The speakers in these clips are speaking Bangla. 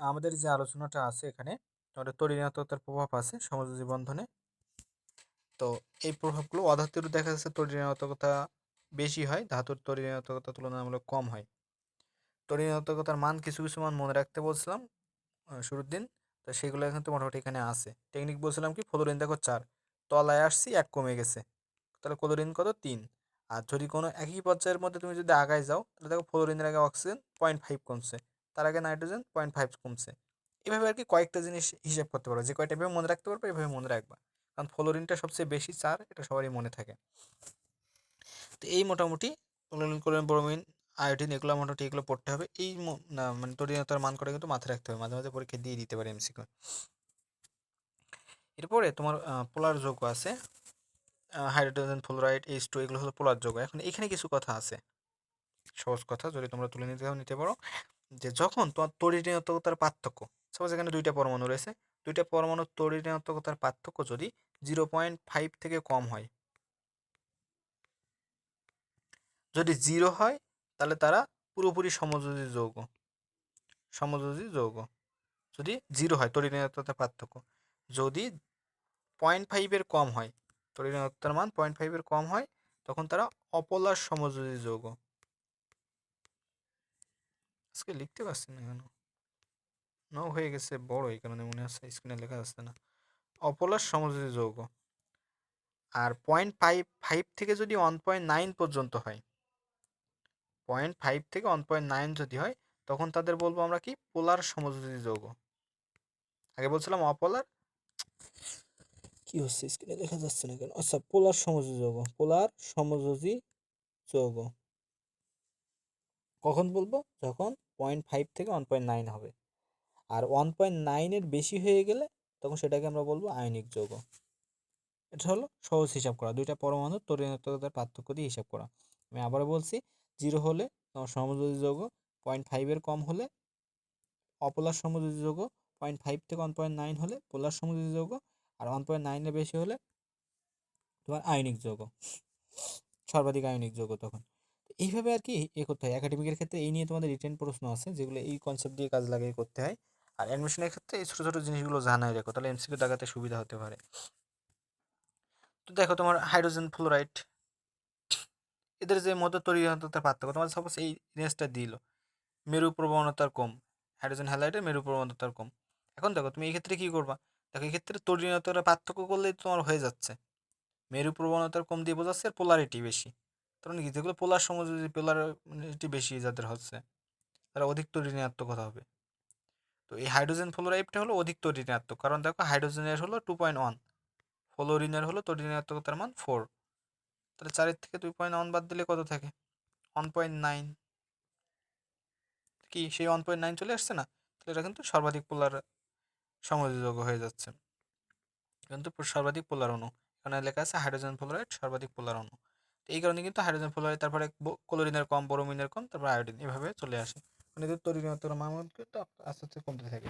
আমাদের যে আলোচনাটা আছে এখানে আমাদের তড়িৎ-ঋণাত্মকতার প্রভাব আছে সমযোজী বন্ধনে। তো এই প্রভাবগুলো অধাতুর দেখা যাচ্ছে তড়িৎ-ঋণাত্মকতা বেশি হয়, ধাতুর তড়িৎ-ঋণাত্মকতা তুলনামূলক কম হয়। তড়িৎ-ঋণাত্মকতার মান কিছু মান মনে রাখতে বলছিলাম শুরুর দিন। তো সেগুলো কিন্তু মোটামুটি এখানে আছে। টেকনিক বলছিলাম কি, ফ্লোরিন দেখো 4, তলায় আসছি 1 কমে গেছে, তাহলে ক্লোরিন কত 3। আর যদি কোনো একই পর্যায়ের মধ্যে তুমি যদি আগায় যাও তাহলে দেখো ফ্লোরিনের আগে অক্সিজেন 0.5 কমছে, তার আগে নাইট্রোজেন 0.5 কমছে। এভাবে আর কি কয়েকটা জিনিস হিসাব করতে পারো, যে কয়টা এভাবে মনে রাখতে পারবে এভাবে মনে রাখবা, কারণ ফ্লোরিনটা সবচেয়ে বেশি 4, এটা সবারই মনে থাকে। তো এই মোটামুটি ক্লোরিন, ক্লোরিন, ব্রোমিন, আয়োডিন এগুলো মোটামুটি এগুলো পড়তে হবে। এই না মানে তড়িৎতার মান করে কিন্তু মাথায় রাখতে হবে, মাঝে মাঝে পরীক্ষা দিয়ে দিতে পারে এমসিকিউ। এরপরে তোমার পোলার যৌগ আছে, হাইড্রোজেন ফ্লোরাইড, H2, এগুলো হলো পোলার যৌগ। এখন এখানে কিছু কথা আছে, সহজ কথা যদি তোমরা তুলে নিতে পারো, যে যখন তোমার তড়িৎ-ঋণাত্মকতার পার্থক্য, সাপোজ এখানে দুইটা পরমাণু রয়েছে, দুইটা পরমাণুর তড়িৎ-ঋণাত্মকতার পার্থক্য যদি 0.5 থেকে কম হয়, যদি 0 হয় তাহলে তারা পুরোপুরি সমযোজী যৌগ। সমযোজী যৌগ যদি 0 হয় তড়িৎ-ঋণাত্মকতার পার্থক্য, যদি 0.5 কম হয়, তড়িৎ-ঋণাত্মকতার মান 0.5 কম হয়, তখন তারা অপোলার সমযোজী যৌগ। আজকে লিখতে পারছি না কেন, হয়ে গেছে বড়, এই কারণে মনে হচ্ছে স্ক্রিনে লেখা যাচ্ছে না। অপোলার সমযোজী যৌগ। আর 0.5 থেকে যদি 1.9 পর্যন্ত হয়, 0.5 থেকে 1.9 যদি হয়, তখন তাদের বলবো আমরা কি, পোলার সমযোজী যৌগ। আগে বলছিলাম অপোলার, কি হচ্ছে স্ক্রিনে দেখা যাচ্ছে না কেন, আচ্ছা পোলার সমযোজী যৌগ, পোলার সমযোজী যৌগ। কখন বলবো, যখন 0.5 থেকে 1.9 হবে। আর 1.9 বেশি হয়ে গেলে তখন সেটাকে আমরা বলবো আয়নিক যৌগ। এটা হলো সহজ হিসাব করা, দুইটা পরমাণুর তড়িৎ-ঋণাত্মকতার পার্থক্য দিয়ে হিসাব করা। আমি আবারও বলছি, 0 হলে তোমার সমযোজী যৌগ, 0.5 কম হলে অপোলার সমযোজী যৌগ, 0.5 থেকে 1.9 হলে পোলার সমযোজী যৌগ, আর 1.9 বেশি হলে তোমার আয়নিক যৌগ, সর্বাধিক আয়নিক যৌগ তখন। এইভাবে আর কি করতে হয়। একাডেমিকের ক্ষেত্রে এই নিয়ে তোমাদের রিটেন প্রশ্ন আছে, যেগুলো এই কনসেপ্ট দিয়ে কাজ লাগিয়ে করতে হয়। আর অ্যাডমিশনের ক্ষেত্রে এই ছোটো ছোটো জিনিসগুলো জানাই রাখো, তাহলে এমসিকিউ দাগাতে সুবিধা হতে পারে। তো দেখো তোমার হাইড্রোজেন ফ্লোরাইড, এদের যে মধ্যে তড়িৎ পার্থক্য, তোমার সাপোজ এই রেঞ্জটা দিল, মেরু প্রবণতার কম, হাইড্রোজেন হ্যালাইডের মেরু প্রবণতার কম। এখন দেখো তুমি এই ক্ষেত্রে কি করবা, দেখো এই ক্ষেত্রে তড়িৎ পার্থক্য করলেই তোমার হয়ে যাচ্ছে, মেরু প্রবণতার কম দিয়ে বোঝাচ্ছে আর পোলারিটি বেশি। তার মানে কি, যেগুলো পোলার সমযোজী, পোলারিটি বেশি যাদের হচ্ছে, তারা অধিক তড়িৎ হবে। তো এই হাইড্রোজেন ফ্লোরাইডটা হলো অধিক তড়িৎ, কারণ দেখো হাইড্রোজেনের হলো 2.1, ফ্লোরিনের হলো তড়িৎ মান 4, তাহলে 4 থেকে 2.1 বাদ দিলে কত থাকে, 1.9। কি সেই 1.9 চলে আসছে না, তাহলে এটা কিন্তু সর্বাধিক পোলার সমযোজী হয়ে যাচ্ছে, কিন্তু সর্বাধিক পোলার অণু। এখানে লেখা আছে হাইড্রোজেন ফ্লোরাইড সর্বাধিক পোলার অণু। তো এই কারণে কিন্তু হাইড্রোজেন ফ্লোরাইড, তারপরে ক্লোরিনের কম, ব্রোমিনের কম, তারপর আয়োডিন, এভাবে চলে আসে। মানে এদের তড়িৎ মান কিন্তু আস্তে আস্তে কমতে থাকে।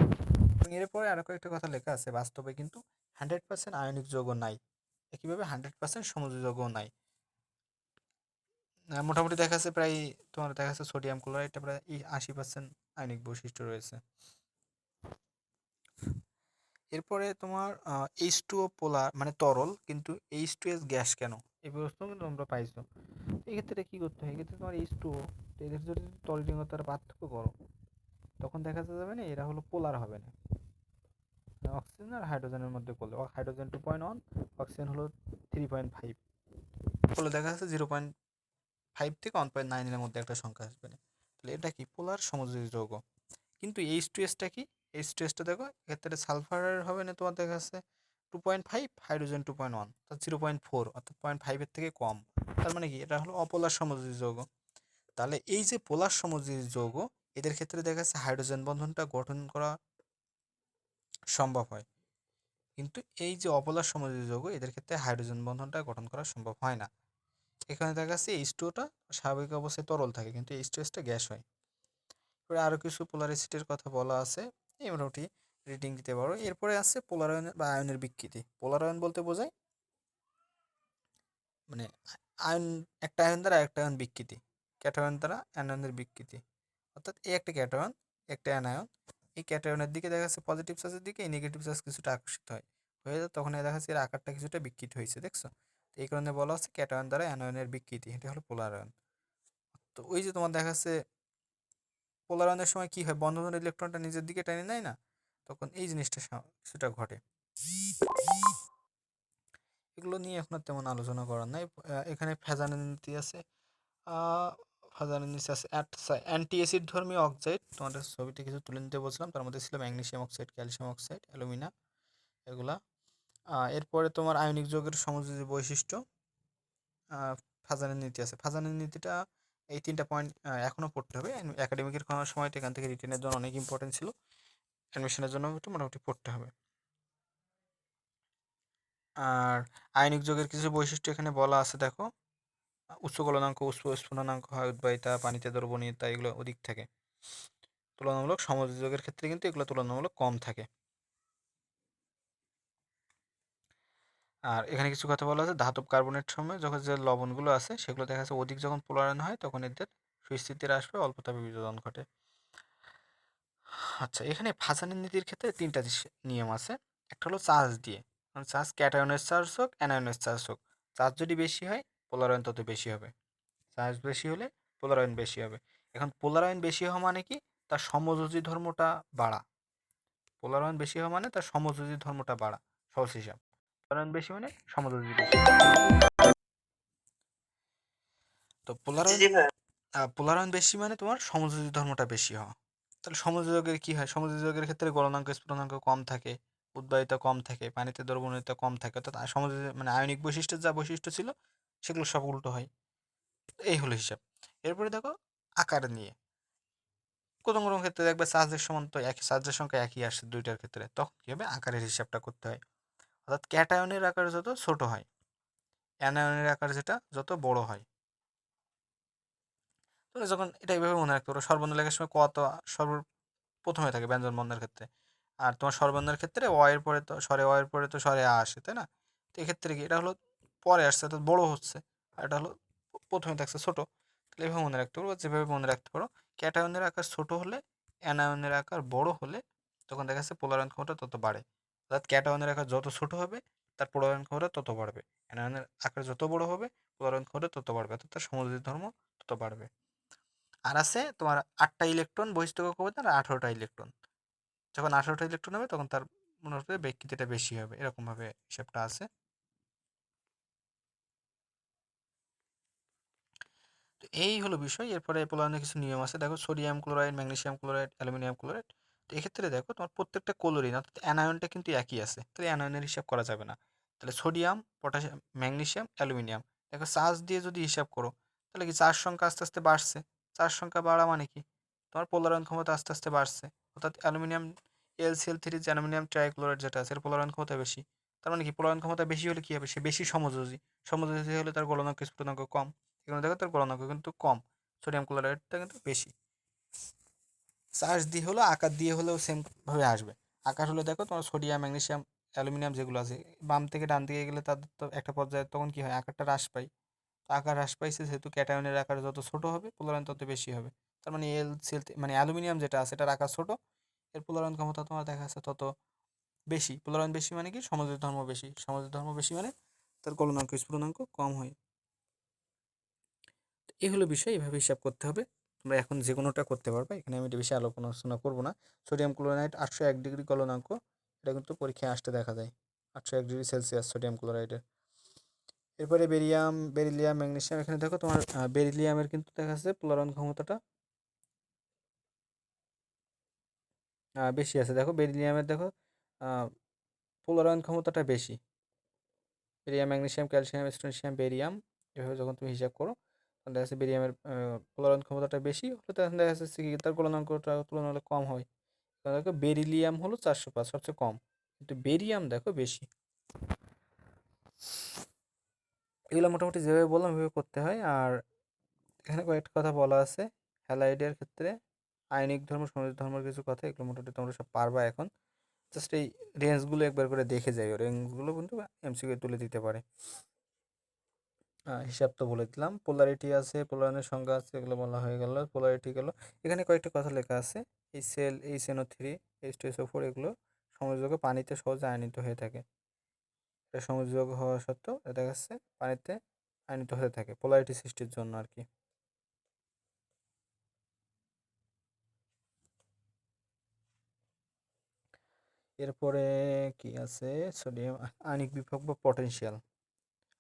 এবং এরপরে আরো কয়েকটা কথা লেখা আছে, বাস্তবে কিন্তু 100% আয়নিক যৌগ নাই, একইভাবে 100% সমযোজী যৌগও নাই। মোটামুটি দেখা যাচ্ছে প্রায়, তোমার দেখা যাচ্ছে সোডিয়াম ক্লোরাইডটা প্রায় 80% আয়নিক বৈশিষ্ট্য রয়েছে। এরপরে তোমার H2O পোলার মানে তরল, কিন্তু H2S গ্যাস কেন, এই প্রশ্ন কিন্তু তোমরা পাইছো। এক্ষেত্রে কি করতে হয়, এক্ষেত্রে তোমার H2O, এদের যদি তরলিঙ্গতার পার্থক্য করো, তখন দেখা যাবে না এরা হলো পোলার হবে না, অক্সিজেন আর হাইড্রোজেনের মধ্যে করলে হাইড্রোজেন 2.1, অক্সিজেন হলো 3.5, ফলে দেখা যাচ্ছে 0.5 থেকে 1.9 এর মধ্যে একটা সংখ্যা আসবে না, তাহলে এটা কি পোলার সমযোজী যৌগ। কিন্তু H2Sটা কি, H2Sটা দেখো এক্ষেত্রে সালফার হবে না, তোমার দেখা যাচ্ছে 2.5, হাইড্রোজেন 2.1, অর্থাৎ 0.4, অর্থাৎ 0.5 থেকে কম। তার মানে কি, এটা হলো অপোলার সমযোজী যৌগ। তাহলে এই যে পোলার সমযোজী যৌগ, এদের ক্ষেত্রে দেখা যাচ্ছে হাইড্রোজেন বন্ধনটা গঠন করা সম্ভব হয়, কিন্তু এই যে অপোলার সমযোজী যৌগ, এদের ক্ষেত্রে হাইড্রোজেন বন্ধনটা গঠন করা সম্ভব হয় না। এখানে দেখা যাচ্ছে H2টা স্বাভাবিক অবস্থায় তরল থাকে, কিন্তু H2Sটা গ্যাস হয়। এরপরে আরও কিছু পোলারিসিটির কথা বলা আছে, এই মোটামুটি রিডিং দিতে পারো। এরপরে আছে পোলারায়ন বা আয়নের বিকৃতি। পোলারায়ন বলতে বোঝায় মানে আয়ন, একটা আয়ন দ্বারা একটা আয়ন বিকৃতি, ক্যাটায়ন দ্বারা অ্যানায়নের বিকৃতি। অর্থাৎ এই একটা ক্যাটায়ন, একটা অ্যানায়ন, এই ক্যাটায়নের দিকে দেখা যাচ্ছে পজিটিভ চার্জের দিকে এই নেগেটিভ চার্জ কিছুটা আকর্ষিত হয়ে যায়, তখন দেখা যাচ্ছে এর আকারটা কিছুটা বিকৃত হয়েছে, দেখছো? তো এই কারণে বলা হচ্ছে ক্যাটায়ন দ্বারা অ্যানায়নের বিকৃতি, এটা হলো পোলার আয়ন। তো ওই যে তোমার দেখা যাচ্ছে পোলার আয়নের সময় কি হয়, বন্ধনের ইলেকট্রনটা নিজের দিকে টেনে নেয় না, তখন এই জিনিসটা কিছুটা ঘটে। এগুলো নিয়ে এখন আর তেমন আলোচনা করার নাই। এখানে ফ্যাজানের নীতি আছে, ফ্যাজানের নীতি আছে অ্যান্টি অ্যাসিড ধর্মী অক্সাইড, তোমাদের ছবিতে কিছু তুলে নিতে বলছিলাম, তার মধ্যে ছিল magnesium oxide, calcium oxide, alumina, এগুলা। এরপরে তোমার আয়নিক যৌগের সমযোজী বৈশিষ্ট্য, ফাজানের নীতি আছে। ফাজানের নীতিটা এই 3টা পয়েন্ট এখনও পড়তে হবে, একাডেমিকের কোনো সময় এখান থেকে রিটেনের জন্য অনেক ইম্পর্টেন্ট ছিল, অ্যাডমিশনের জন্য একটু মোটামুটি পড়তে হবে। আর আয়নিক যৌগের কিছু বৈশিষ্ট্য এখানে বলা আছে, দেখো উচ্চ গলনাঙ্ক, উচ্চ স্ফুটনাঙ্ক হয়, উদ্বায়িতা, পানিতে দ্রবণীয়তা এগুলো অধিক থাকে। তুলনামূলক সমযোজী যৌগের ক্ষেত্রে কিন্তু এগুলো তুলনামূলক কম থাকে। আর এখানে কিছু কথা বলা আছে, ধাতব কার্বনের সময় যখন যে লবণগুলো আছে সেগুলো দেখা যাচ্ছে অধিক যখন পোলারায়ন হয় তখন এদের সুস্থিতির আসবে, অল্প তাপে বিযোজন ঘটে। আচ্ছা, এখানে ফাজানের নীতির ক্ষেত্রে 3টা নিয়ম আছে। একটা হলো চার্জ দিয়ে, চার্জ ক্যাটায়নের চার্জ হোক অ্যানায়নের চার্জ হোক, চার্জ যদি বেশি হয় পোলারায়ন তত বেশি হবে, চার্জ বেশি হলে পোলারায়ন বেশি হবে। এখন পোলারায়ন বেশি হওয়া মানে কি, তার সমযোজী ধর্মটা বাড়া। পোলারায়ন বেশি হওয়া মানে তার সমযোজী ধর্মটা বাড়া, সহজ হিসাব। পোলারায়ন বেশি মানে সমযোজী বেশি। তো পোলারায়ন বেশি মানে তোমার সমযোজী ধর্মটা বেশি হওয়া। তাহলে সমযোজকের কি হয়, সমযোজকের ক্ষেত্রে গলনাঙ্ক স্ফুটনাঙ্ক কম থাকে, উদ্বায়িতা কম থাকে, পানিতে দ্রবণীয়তা কম থাকে, অর্থাৎ সমযোজী মানে আয়নিক বৈশিষ্ট্যের যা বৈশিষ্ট্য ছিল সেগুলো সব উল্টো হয়। এই হলো হিসাব। এরপরে দেখো আকার নিয়ে, কোনো কোনো ক্ষেত্রে দেখবে চার্জের সমান তো একই, চার্জের সংখ্যা একই আসছে দুইটার ক্ষেত্রে, তখন কি হবে, আকারের হিসাবটা করতে হয়। অর্থাৎ ক্যাটায়নের আকার যত ছোট হয়, অ্যানায়নের আকার যেটা যত বড় হয়। তো যখন এটা এইভাবে মনে রাখতে পারো, স্বরবর্ণ লেখার সময় ক তো প্রথমে থাকে ব্যঞ্জন বর্ণের ক্ষেত্রে, আর তোমার স্বরবর্ণের ক্ষেত্রে অ এর পরে তো স্বরে, অ এর পরে তো স্বরে আ আসে, তাই না? তো এক্ষেত্রে কি এটা হলো পরে আসছে তো বড় হচ্ছে, আর এটা হলো প্রথমে থাকছে ছোট। তাহলে এভাবে মনে রাখতে পারো, যেভাবে মনে রাখতে পারো ক্যাটায়নের আকার ছোট হলে অ্যানায়নের আকার বড় হলে তখন দেখা যাচ্ছে পোলারায়ন ক্ষমতা তত বাড়ে। অর্থাৎ ক্যাটায়নের আকার যত ছোট হবে তার পোলারায়ন ক্ষমতা তত বাড়বে, অ্যানায়নের আকার যত বড় হবে পোলারায়ন ক্ষমতা তত বাড়বে, অর্থাৎ তার সমযোজী ধর্ম তত বাড়বে। আর আছে তোমার 8টা ইলেকট্রন বহিস্থ কক্ষপথে আর 18টা ইলেকট্রন, যখন 18টা ইলেকট্রন হবে তখন তার মনে হচ্ছে বিকৃতিটা বেশি হবে, এরকমভাবে হিসাবটা আছে। তো এই হলো বিষয়। এরপরে পোলারায়নের কিছু নিয়ম আছে, দেখো sodium chloride, magnesium chloride, aluminium chloride. তো এক্ষেত্রে দেখো তোমার প্রত্যেকটা ক্লোরিন অর্থাৎ অ্যানায়নটা কিন্তু একই আছে, তাহলে অ্যানায়নের হিসাব করা যাবে না। তাহলে সোডিয়াম, পটাশিয়াম, ম্যাগনেসিয়াম, অ্যালুমিনিয়াম, দেখো চার্জ দিয়ে যদি হিসাব করো তাহলে কি চার্জ সংখ্যা আস্তে আস্তে বাড়ছে, চার্জ সংখ্যা বাড়া মানে কি তোমার পোলারায়ন ক্ষমতা আস্তে আস্তে বাড়ছে, অর্থাৎ অ্যালুমিনিয়াম LCl3 যে অ্যালুমিনিয়াম ট্রাইক্লোরাইড যেটা আছে এর পোলারায়ন ক্ষমতা বেশি। তার মানে কি পোলারায়ন ক্ষমতা বেশি হলে কি হবে, সে বেশি সমযোজী, সমযোজী হলে তার গলনাঙ্ক স্ফুটনাঙ্ক কম। এখানে দেখো তার গলনাঙ্ক কিন্তু কম, সোডিয়াম ক্লোরাইডটা কিন্তু বেশি। চার্জ দিয়ে হলো আকার দিয়ে হলেও সেম ভাবে আসবে। আকার হলে দেখো তোমার সোডিয়াম, ম্যাগনেসিয়াম, অ্যালুমিনিয়াম যেগুলো আছে বাম থেকে ডান দিকে গেলে তাদের তো একটা পর্যায়ে তখন কি হয়, আকারটা হ্রাস পায়। তো আকার হ্রাস পাইছে যেহেতু ক্যাটায়নের আকার যত ছোট হবে পোলারায়ন তত বেশি হবে। তার মানে LCl মানে অ্যালুমিনিয়াম যেটা আছে এটার আকার ছোট, এর পোলারায়ন ক্ষমতা তোমার দেখা যাচ্ছে তত বেশি। পোলারায়ন বেশি মানে কি সমযোজী ধর্ম বেশি, সমযোজী ধর্ম বেশি মানে তার গলনাঙ্ক স্ফুটনাঙ্ক কম হয়। এই হলো বিষয়, এভাবে হিসাব করতে হবে। তোমরা এখন যে কোনোটা করতে পারবে, এখানে আমি এটা বেশি আলোচনা করবো না। সোডিয়াম ক্লোরাইড 801 ডিগ্রি গলনাঙ্ক, এটা কিন্তু পরীক্ষায় আসতে দেখা যায়, 801 ডিগ্রি সেলসিয়াস সোডিয়াম ক্লোরাইডের। এরপরে বেরিলিয়াম, ম্যাগনেসিয়াম, এখানে দেখো তোমার বেরিলিয়ামের কিন্তু দেখা যাচ্ছে পোলারায়ন ক্ষমতাটা বেশি আছে। দেখো বেরিলিয়ামের দেখো পোলারায়ন ক্ষমতাটা বেশি, বেরিয়াম, ম্যাগনেসিয়াম, ক্যালসিয়াম, স্ট্রোনশিয়াম, বেরিয়াম, এভাবে যখন তুমি হিসাব করো তখন দেখা যাচ্ছে বেরিয়ামের পোলারায়ন ক্ষমতাটা বেশি হলে তখন দেখা যাচ্ছে কি তার গলনাঙ্কটা তুলনামূলক কম হয়। কারণ দেখো বেরিলিয়াম হলো 405 সবচেয়ে কম, কিন্তু বেরিয়াম দেখো বেশি। এগুলো মোটামুটি যেভাবে বললাম ওইভাবে করতে হয়। আর এখানে কয়েকটা কথা বলা আছে হ্যালাইডের ক্ষেত্রে, আয়নিক ধর্ম, সমযোজী ধর্মের কিছু কথা, এগুলো মোটামুটি তোমরা সব পারবা এখন। জাস্ট এই রেঞ্জগুলো একবার করে দেখে যাই, রেঞ্জগুলো কিন্তু এমসিকিউ তুলে দিতে পারে। হিসাব তো বলে দিলাম। পোলারিটি আছে, পোলারায়নের সংজ্ঞা আছে, এগুলো বলা হয়ে গেল। পোলারিটি গেল। এখানে কয়েকটা কথা লেখা আছে। এই সেল HNO3 H2SO4 এগুলো সমযোজে পানিতে সহজে আয়নিত হয়ে থাকে। এটা সমযোজী হওয়া সত্ত্বেও দেখা যাচ্ছে পানিতে আয়নিত হতে থাকে পোলারিটি সৃষ্টির জন্য আর কি। এরপরে কি আছে, সোডিয়াম আয়নিক বিভব বা পটেনশিয়াল।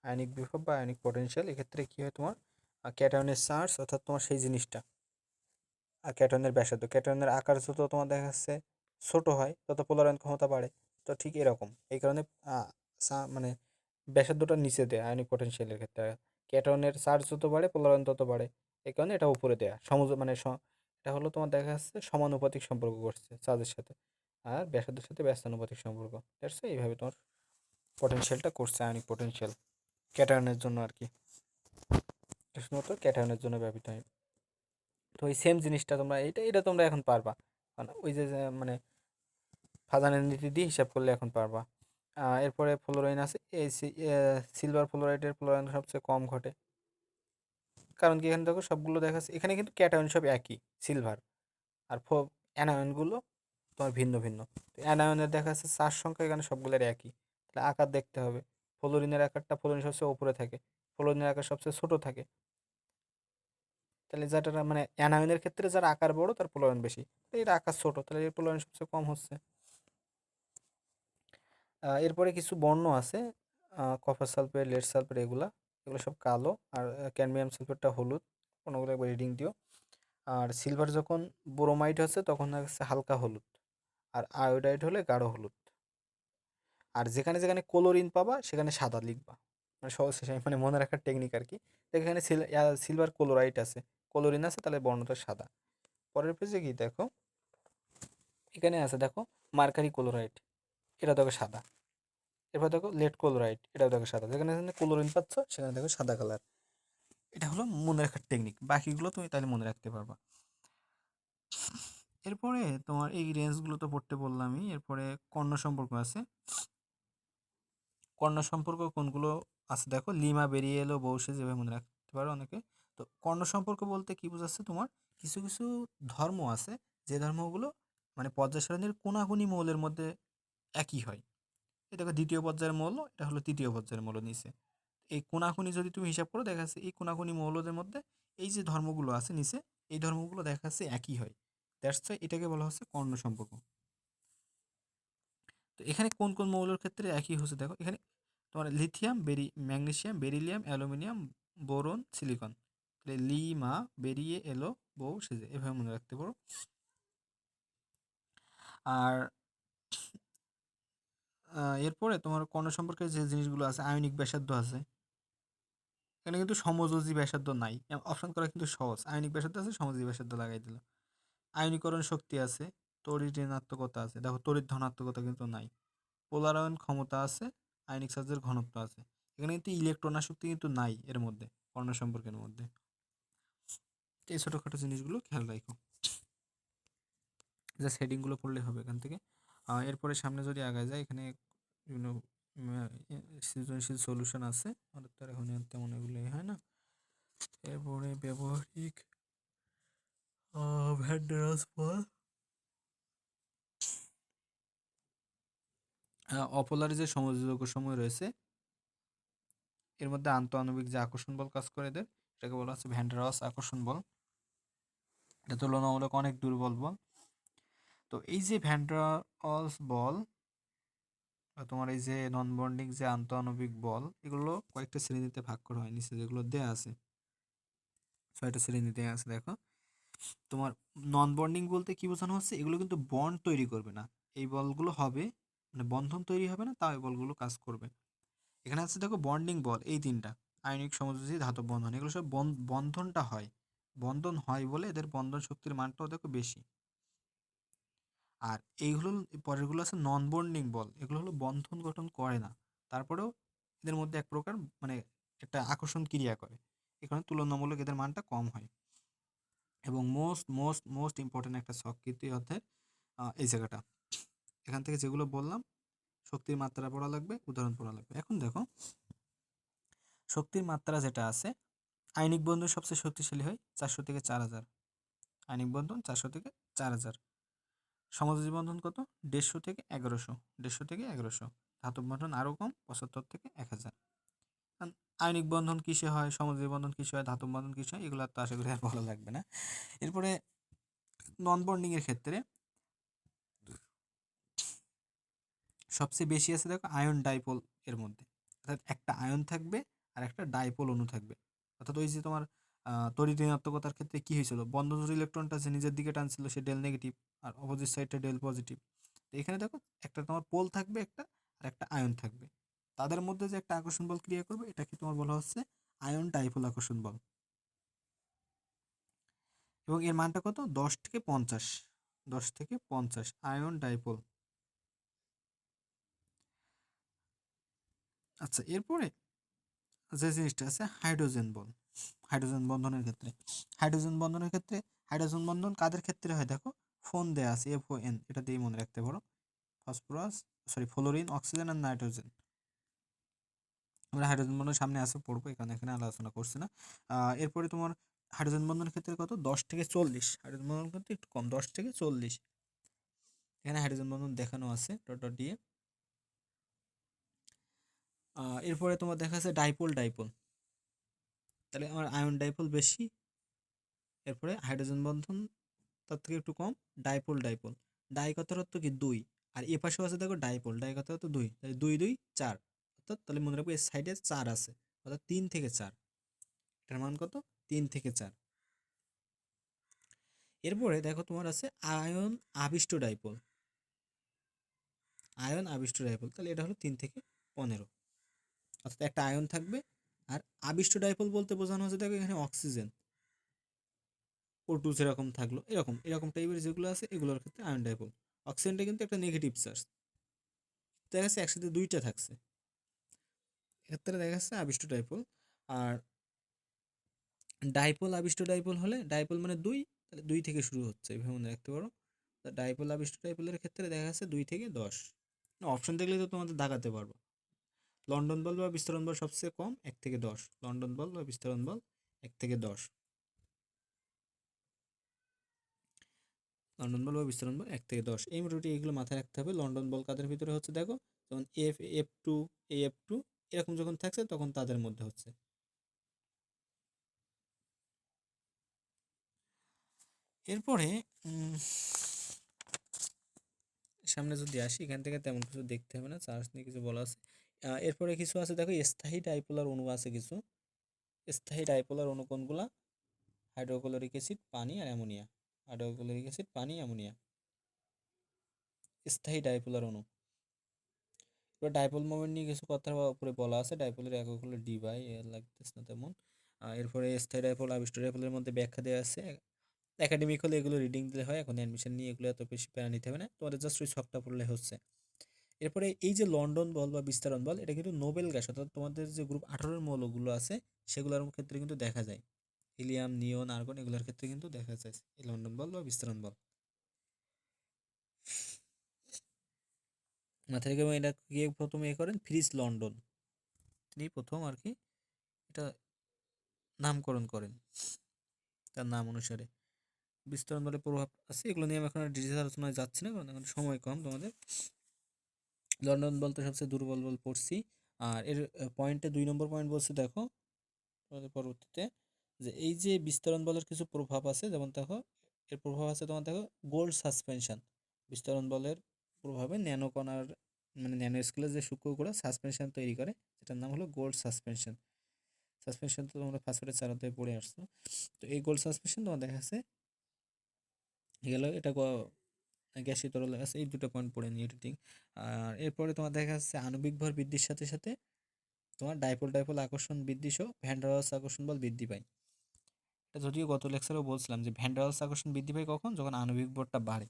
আয়নিক বিভব বা আয়নিক পটেনশিয়াল এক্ষেত্রে কি হয় তোমার, ক্যাটায়নের চার্জ অর্থাৎ তোমার সেই জিনিসটা, আর ক্যাটায়নের ব্যাসার্ধ, ক্যাটায়নের আকার যত তোমার দেখা যাচ্ছে ছোট হয় তত পোলারায়ন ক্ষমতা বাড়ে। তো ঠিক এরকম এই কারণে মানে ব্যাসার্ধটা নিচে দেয় আয়নিক পটেনশিয়ালের ক্ষেত্রে। ক্যাটায়নের চার্জ যত বাড়ে পোলারায়ন তত বাড়ে, এই কারণে এটা উপরে দেয়া মানে এটা হলো তোমার দেখা যাচ্ছে সমানুপাতিক সম্পর্ক করছে চার্জের সাথে, আর ব্যাসার্ধের সাথে ব্যস্তানুপাতিক সম্পর্ক। দেখছো এইভাবে তোমার পটেনশিয়ালটা করছে আয়নিক পটেনশিয়াল ক্যাটায়নের জন্য আর কি, শুধুমাত্র ক্যাটায়নের জন্য ব্যবহৃত হয়। তো ওই সেম জিনিসটা তোমরা এটা এটা তোমরা এখন পারবা, মানে ওই যে মানে ফাজানের নীতি দিয়ে হিসাব করলে এখন পারবা। এরপরে ফ্লোরাইন আছে, এই সিলভার ফ্লোরাইডের ফ্লোরাইন সবচেয়ে কম ঘটে। কারণ কি এখানে দেখো সবগুলো দেখা যাচ্ছে এখানে কিন্তু ক্যাটায়ন সব একই সিলভার, আর অ্যানায়নগুলো তোমার ভিন্ন ভিন্ন। তো অ্যানায়নের দেখা যাচ্ছে চার সংখ্যা এখানে সবগুলোর একই, তাহলে আকার দেখতে হবে। ফ্লোরিনের আকারটা ফ্লোরিন সবচেয়ে উপরে থাকে, ফ্লোরিনের আকার সবচেয়ে ছোট থাকে। তাহলে যেটা মানে অ্যানায়নের ক্ষেত্রে যার আকার বড় তার পোলারায়ন বেশি, তো এর আকার ছোট, তাহলে এর পোলারায়ন সবচেয়ে কম হচ্ছে। এরপরে কিছু বর্ণ আছে, কপার সালফেট, লেড সালফেট, এগুলো এগুলো সব কালো, আর ক্যাডমিয়াম সালফেটটা হলুদ, কোনোগুলো একবার রিডিং দিও। আর সিলভার যখন ব্রোমাইড হচ্ছে তখন হচ্ছে হালকা হলুদ, আর আয়োডাইড হলে গাঢ় হলুদ। আর যেখানে যেখানে ক্লোরিন পাবা সেখানে সাদা লিখবা, মানে সহজ মানে মনে রাখার টেকনিক আর কি। তো এখানে সিলভার ক্লোরাইড আছে, ক্লোরিন আছে, তাহলে বর্ণটা সাদা। পরের পেজে কি দেখো, এখানে আছে দেখো মার্কারি ক্লোরাইড, এটা দেখো সাদা। এরপর দেখো লেড ক্লোরাইড, এটাও দেখো সাদা। যেখানে যেখানে ক্লোরিন পাচ্ছ সেখানে দেখো সাদা কালার। এটা হলো মনে রাখার টেকনিক, বাকিগুলো তুমি তাহলে মনে রাখতে পারবা। এরপরে তোমার এই রেঞ্জগুলো তো পড়তে বললামই। এরপরে কর্ণ সম্পর্ক আছে। কর্ণ সম্পর্ক কোনগুলো আছে দেখো, লিমা বেরিয়ে এলো বসে, যেভাবে মনে রাখতে পারো অনেকে। তো কর্ণ সম্পর্ক বলতে কি বোঝাচ্ছে তোমার, কিছু কিছু ধর্ম আছে যে ধর্মগুলো মানে পর্যায় সারণীর কোনাকুনি মৌলের মধ্যে একই হয়। এটা দেখো দ্বিতীয় পর্যায়ের মৌল, এটা হলো তৃতীয় পর্যায়ের মৌল নিচে। এই কোনাকুনি যদি তুমি হিসাব করো দেখা যাচ্ছে এই কোনাকুনি মৌলদের মধ্যে এই যে ধর্মগুলো আছে নিচে, এই ধর্মগুলো দেখা যাচ্ছে একই হয়। দ্যাটস ওয়াই এটাকে বলা হচ্ছে কর্ণ সম্পর্ক। তো এখানে কোন কোন মৌলের ক্ষেত্রে একই হচ্ছে দেখো, এখানে তোমার lithium, magnesium, beryllium, aluminium, boron, silicon. তাহলে লিমা বেরিয়ে এলো বউ সেজে, এভাবে মনে রাখতে পারো। আর এরপরে তোমার কর্ণ সম্পর্কে যে জিনিসগুলো আছে, আয়নিক ব্যাসার্ধ আছে। এখানে কিন্তু সমযোজী ব্যাসার্ধ নাই, অপশন করা কিন্তু সহজ। আয়নিক ব্যাসার্ধ আছে, সমযোজী ব্যাসার্ধ লাগাই দিল। আয়নীকরণ শক্তি আছে, তড়িৎ ঋণাত্মকতা আছে, দেখো তড়িৎ ধনাত্মকতা কিন্তু নাই। পোলারায়ন ক্ষমতা আছে, আয়নিক চার্জের ঘনত্ব আছে। এখানে কিন্তু ইলেকট্রন আসক্তি কিন্তু নাই এর মধ্যে, কর্ণ সম্পর্কের মধ্যে। এই ছোটোখাটো জিনিসগুলো খেয়াল রাখো, জাস্ট হেডিংগুলো পড়লে হবে এখান থেকে। এরপরে সামনে যদি আগায় যায়, এখানে বিভিন্ন সৃজনশীল সলিউশন আছে, আমাদের তো এখন তেমন এগুলোই হয় না। এরপরে ব্যবহারিক ভ্যান্ডারাস বল, অপোলার যে সমযোজক সময় রয়েছে এর মধ্যে আন্তঃআণবিক যে আকর্ষণ বল কাজ করে এদের, এটাকে বলা হচ্ছে ভ্যান্ডারাস আকর্ষণ বল। এটা তুলনামূলক অনেক দুর্বল বল। তো এই যে ভ্যান্ডারাস বল বা তোমার এই যে নন বন্ডিং যে আন্তঃআণবিক বল, এগুলো কয়েকটা শ্রেণীতে ভাগ করা হয় নিচে যেগুলো দেয়া আছে, 6টা শ্রেণী দেয়া আছে দেখো। তোমার নন বন্ডিং বলতে কি বোঝানো হচ্ছে, এগুলো কিন্তু বন্ড তৈরি করবে না। এই বলগুলো হবে মানে বন্ধন তৈরি হবে না, তাও এই বলগুলো কাজ করবে। এখানে আছে দেখো বন্ডিং বল, এই তিনটা আয়নিক সমযোজী ধাতব বন্ধন, এগুলো সব বন্ধনটা হয়, বন্ধন হয় বলে এদের বন্ধন শক্তির মানটাও দেখো বেশি। আর এইগুলো পরেরগুলো আছে নন বন্ডিং বল, এগুলো হলো বন্ধন গঠন করে না, তারপরেও এদের মধ্যে এক প্রকার মানে একটা আকর্ষণ ক্রিয়া করে, এখানে তুলনামূলক এদের মানটা কম হয়। এবং মোস্ট মোস্ট মোস্ট ইম্পর্টেন্ট একটা শখ কিন্তু অর্থে এই জায়গাটা, এখান থেকে যেগুলো বললাম শক্তির মাত্রা পড়া লাগবে, উদাহরণ পড়া লাগবে। এখন দেখো শক্তির মাত্রা যেটা আছে, আয়নিক বন্ধন সবচেয়ে শক্তিশালী হয় 400 থেকে 4000, আয়নিক বন্ধন 400 থেকে 4000। সমযোজী বন্ধন কত? 150 থেকে 1100, 150 থেকে 1100। ধাতব বন্ধন আরও কম, 75 থেকে 1000। আয়নিক বন্ধন কিসে হয়, সমযোজী বন্ধন কিসে হয়, ধাতব বন্ধন কিসে হয়, এগুলো তো আশা করি আর ভালো লাগবে না। এরপরে নন বন্ডিং এর ক্ষেত্রে সবচেয়ে বেশি আছে দেখো আয়ন ডাইপোল এর মধ্যে, অর্থাৎ একটা আয়ন থাকবে আর একটা ডাইপোল অণু থাকবে। অর্থাৎ ওই যে তোমার তড়িৎ ঋণাত্মকতার ক্ষেত্রে কি হয়েছিল, বন্ধ ইলেকট্রনটা যে নিজের দিকে টানছিল সে ডেল নেগেটিভ, আর অপোজিট সাইডটা ডেল পজিটিভ। তো এখানে দেখো একটা তোমার পোল থাকবে একটা, আর একটা আয়ন থাকবে, তাদের মধ্যে যে একটা আকর্ষণ বল ক্রিয়া করবে এটাকে তোমার বলা হচ্ছে আয়ন ডাইপোল আকর্ষণ বল। এবং এর মানটা কত? 10 থেকে 50, 10 থেকে 50 আয়ন ডাইপোল। আচ্ছা, এরপরে যে জিনিসটা আছে হাইড্রোজেন বল। হাইড্রোজেন বন্ধনের ক্ষেত্রে, হাইড্রোজেন বন্ধনের ক্ষেত্রে হাইড্রোজেন বন্ধন কাদের ক্ষেত্রে হয় দেখো, ফোন দেয়া আছে FON, এটা দিয়েই মনে রাখতে পারো। ফসফরাস, ফ্লোরিন, অক্সিজেন আর নাইট্রোজেন। আমরা হাইড্রোজেন বন্ধন সামনে আসে পড়বো, এখানে আলোচনা করছি না। এরপরে তোমার হাইড্রোজেন বন্ধনের ক্ষেত্রে কত? 10 থেকে 40। হাইড্রোজেন বন্ধন কিন্তু একটু কম, 10 থেকে 40। এখানে হাইড্রোজেন বন্ধন দেখানো আছে ডট ডট দিয়ে। এরপরে তোমার দেখা যাচ্ছে ডাইপোল ডাইপোল, তাহলে আমার আয়ন ডাইপোল বেশি, এরপরে হাইড্রোজেন বন্ধন তার থেকে একটু কম, ডাইপোল ডাইপোল। ডাই কথার অর্থ কি? 2। আর এ পাশেও আছে দেখো ডাইপোল, ডাই কথার অর্থ 2, তাহলে 2 2 4। অর্থাৎ তাহলে মনে রাখবো এর সাইডে 4 আছে, অর্থাৎ 3 থেকে 4। এটার মান কত? 3 থেকে 4। এরপরে দেখো তোমার আছে আয়ন আবিষ্ট ডাইপোল, আয়ন আবিষ্ট ডাইপোল, তাহলে এটা হলো 3 থেকে 15। অর্থাৎ একটা আয়ন থাকবে, আর আবিষ্ট ডাইপোল বলতে বোঝানো হচ্ছে দেখো এখানে অক্সিজেন O2 যেরকম থাকলো, এরকম এরকম টাইপের যেগুলো আছে এগুলোর ক্ষেত্রে আয়ন ডাইপোল। অক্সিজেনটা কিন্তু একটা নেগেটিভ চার্জ, দেখা যাচ্ছে একসাথে দুইটা থাকছে, এক্ষেত্রে দেখা যাচ্ছে আবিষ্ট ডাইপোল। আর ডাইপোল আবিষ্ট ডাইপোল হলে, ডাইপোল মানে 2, তাহলে 2 থেকে শুরু হচ্ছে, এভাবে মনে রাখতে পারো। ডাইপোল আবিষ্ট ডাইপোলের ক্ষেত্রে দেখা যাচ্ছে 2 থেকে 10। অপশন দেখলে তো তোমাদের দাগাতে পারবো। লন্ডন বল বা বিস্তরণ বল সবচেয়ে কম, 1 থেকে 10। লন্ডন বল বা বিস্তরণ বল 1 থেকে 10। লন্ডন বল বা বিস্তরণ বল 1 থেকে 10, এই মোটামুটি এগুলো মাথায় রাখতে হবে। লন্ডন বল কাদের ভিতরে হচ্ছে দেখো, যেমন F2, AF2 এরকম যখন থাকছে তখন তাদের মধ্যে হচ্ছে। এরপরে সামনে যদি আসি, এখান থেকে তেমন কিছু দেখতে হবে না, চার্জ নিয়ে কিছু বলা আছে। এরপরে কিছু আছে দেখো, স্থায়ী ডাইপোলার অণু আছে কিছু। স্থায়ী ডাইপোলার অণু কোনগুলা? হাইড্রোক্লোরিক অ্যাসিড, পানি আর অ্যামোনিয়া। হাইড্রোক্লোরিক অ্যাসিড, পানি, অ্যামোনিয়া স্থায়ী ডাইপোলার অণু। এবার ডাইপোল মোমেন্ট নিয়ে কিছু কথা উপরে বলা আছে। ডাইপোলের একক হলো ডি বাই, এর লাগতেছে না তেমন। এরপরে স্থায়ী ডাইপোল আবিষ্ট ডাইপোলের মধ্যে ব্যাখ্যা দেওয়া আছে। একাডেমিক হলে এগুলো রিডিং দিলে হয়, এখন অ্যাডমিশন নিয়ে এগুলো এত বেশি প্যারা নিতে হবে না, তোমাদের জাস্ট ওই ছকটা পড়লে হচ্ছে। এরপরে এই যে লন্ডন বল বা বিস্তারণ বল, এটা কিন্তু নোবেল গ্যাস, অর্থাৎ তোমাদের যে গ্রুপ 18 মৌলগুলো আছে সেগুলোর ক্ষেত্রে কিন্তু দেখা যায়। হিলিয়াম, নিয়ন, আর্গন এগুলোর ক্ষেত্রে কিন্তু দেখা যায় এই লন্ডন বল বা বিস্তারণ বল। মাথায় রেখে এটা কে প্রথমে করেন? ফ্রিজ লন্ডন, তিনি প্রথম আর কি এটা নামকরণ করেন তার নাম অনুসারে। বিস্তরণ বলে প্রভাব আছে, এগুলো নিয়ে আমি এখন আর ডিটেলস আলোচনায় যাচ্ছি না, কারণ এখন সময় কম তোমাদের। লন্ডন বলতে সবচেয়ে দুর্বল বল পড়ছি। আর এর পয়েন্টে 2 নম্বর পয়েন্ট বলছে দেখো পরবর্তীতে, যে এই যে বিস্তরণ বলের কিছু প্রভাব আছে, যেমন দেখো এর প্রভাব আছে তোমার দেখো গোল্ড সাসপেনশন। বিস্তরণ বলের প্রভাবে ন্যানোকণার মানে ন্যানো স্কেলের যে সূক্ষ্মগুলো সাসপেনশন তৈরি করে, যেটার নাম হলো গোল্ড সাসপেনশন। সাসপেনশন তো তোমরা ফার্স্ট 4 অধ্যায়ে পড়ে আসছো। তো এই গোল্ড সাসপেনশন তোমার দেখা যাচ্ছে গেল, এটা গ্যাসীয় তরলে আছে, এই দুটো পয়েন্ট পড়ে নিয়ে এডিটিং। আর এরপরে তোমার দেখা যাচ্ছে আণবিক ভর বৃদ্ধির সাথে সাথে তোমার ডাইপোল ডাইপোল আকর্ষণ বৃদ্ধি সহ ভ্যান ডার ওয়ালস আকর্ষণ বল বৃদ্ধি পায়। এটা যদিও গত লেকচারেও বলছিলাম যে ভ্যান ডার ওয়ালস আকর্ষণ বৃদ্ধি পায় কখন? যখন আণবিক ভরটা বাড়ে।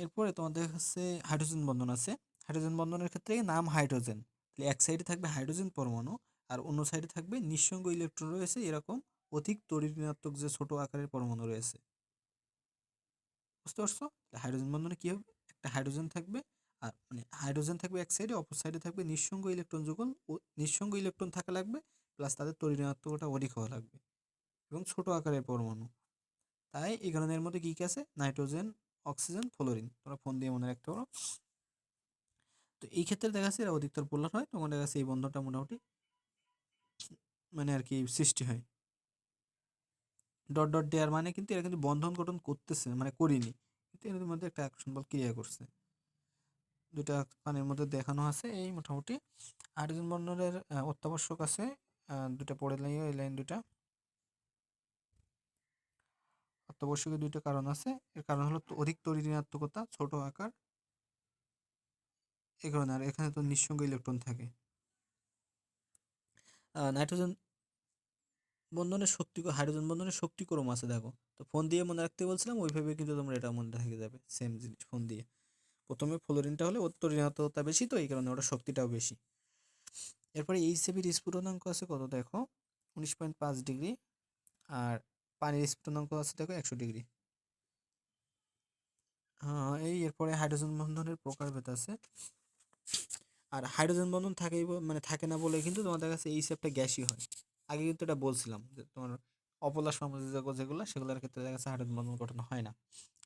এরপরে তোমার দেখা যাচ্ছে হাইড্রোজেন বন্ধন আছে। হাইড্রোজেন বন্ধনের ক্ষেত্রে নাম হাইড্রোজেন, তাহলে এক সাইডে থাকবে হাইড্রোজেন পরমাণু, আর অন্য সাইডে থাকবে নিঃসঙ্গ ইলেকট্রন রয়েছে এরকম অধিক তড়িৎ ঋণাত্মক যে ছোট আকারের পরমাণু রয়েছে। বুঝতে পারছো? হাইড্রোজেন বন্ধনে কি হবে? একটা হাইড্রোজেন থাকবে আর মানে হাইড্রোজেন থাকবে এক সাইডে, অপর সাইডে থাকবে নিঃসঙ্গ ইলেকট্রন যুগল, ও নিঃসঙ্গ ইলেকট্রন থাকা লাগবে, প্লাস তাদের তড়িৎ ঋণাত্মকতা অধিক হওয়া লাগবে এবং ছোট আকারের পরমাণু। তাই এই কারণের মধ্যে কী কী আছে, নাইট্রোজেন, অক্সিজেন, ফ্লোরিন, তোমরা ফোন দিয়ে মনে রাখতে পারো। তো এই ক্ষেত্রে দেখা যাচ্ছে এরা অধিকতর পোলার হয়, তখন দেখা যাচ্ছে এই বন্ধনটা মোটামুটি মানে আর কি সৃষ্টি হয়। ডট ডট দেওয়ার মানে কিন্তু এরা কিন্তু বন্ধন গঠন করতেছে মানে করিনি, কিন্তু এর মধ্যে একটা আকর্ষণ বল ক্রিয়া করছে। দুটা পানির মধ্যে দেখানো আছে এই মোটামুটি। হাইড্রোজেন বন্ধনের অত্যাবশ্যক আছে দুটা পড়ে লাইও, এই লাইন দুটা অত্যাবশ্যকীয় দুইটা কারণ আছে। এর কারণ হলো অধিক তড়িৎ ঋণাত্মকতা, ছোট আকার, এই কারণে। আর এখানে তো নিঃসঙ্গ ইলেকট্রন থাকে। নাইট্রোজেন বন্ধনের শক্তি, হাইড্রোজেন বন্ধনের শক্তি ক্রম আছে দেখো। তো ফোন দিয়ে মনে রাখতে বলছিলাম, ওইভাবে কিন্তু তোমরা এটা মনে থেকে যাবে, সেম জিনিস ফোন দিয়ে। প্রথমে ফ্লোরিনটা হলে ওর তড়িৎ ঋণাত্মকতা বেশি, তো এই কারণে ওটা শক্তিটাও বেশি। এরপরে এইচসিবির স্ফুটনাঙ্ক আছে কত দেখো, 19.5 ডিগ্রি। আর পানির স্ফুটনাঙ্ক আছে দেখো 100 ডিগ্রি। হ্যাঁ, এই এরপরে হাইড্রোজেন বন্ধনের প্রকারভেদ আছে। আর হাইড্রোজেন বন্ধন থাকেই মানে থাকে না বলে কিন্তু তোমাদের কাছে এই শেপটা গ্যাসই হয়। আগে কিন্তু এটা বলছিলাম যে তোমার অপোলার সমযোজক যেগুলো, সেগুলোর ক্ষেত্রে দেখা যাচ্ছে হাইড্রোজেন বন্ধন গঠন হয় না,